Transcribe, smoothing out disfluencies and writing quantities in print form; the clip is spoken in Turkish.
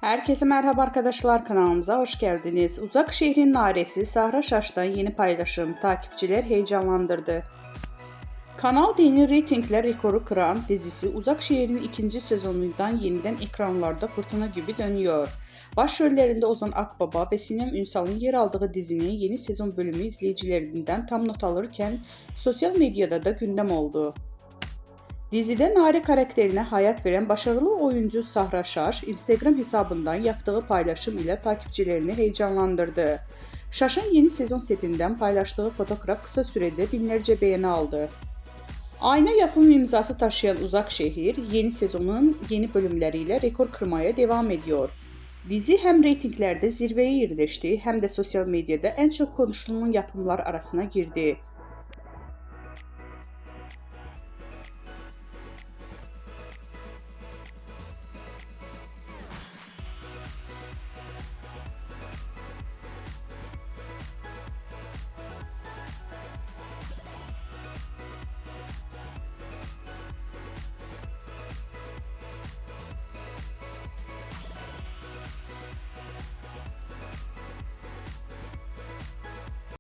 Herkese merhaba arkadaşlar, kanalımıza hoş geldiniz. Uzak Şehrin Naresi Sahra Şaş'tan yeni paylaşım takipçiler heyecanlandırdı. Kanal D'nin reytingler rekoru kıran dizisi Uzak Şehir'in ikinci sezonundan yeniden ekranlarda fırtına gibi dönüyor. Başrollerinde Ozan Akbaba ve Sinem Ünsal'ın yer aldığı dizinin yeni sezon bölümü izleyicilerinden tam not alırken sosyal medyada da gündem oldu. Dizide Nare karakterine hayat veren başarılı oyuncu Sahra Şaş, Instagram hesabından yaptığı paylaşım ile takipçilerini heyecanlandırdı. Şaş'ın yeni sezon setinden paylaştığı fotoğraf kısa sürede binlerce beğeni aldı. Ayna yapım imzası taşıyan Uzak Şehir, yeni sezonun yeni bölümleriyle rekor kırmaya devam ediyor. Dizi hem reytinglerde zirveye yerleşti hem de sosyal medyada en çok konuşulan yapımlar arasına girdi.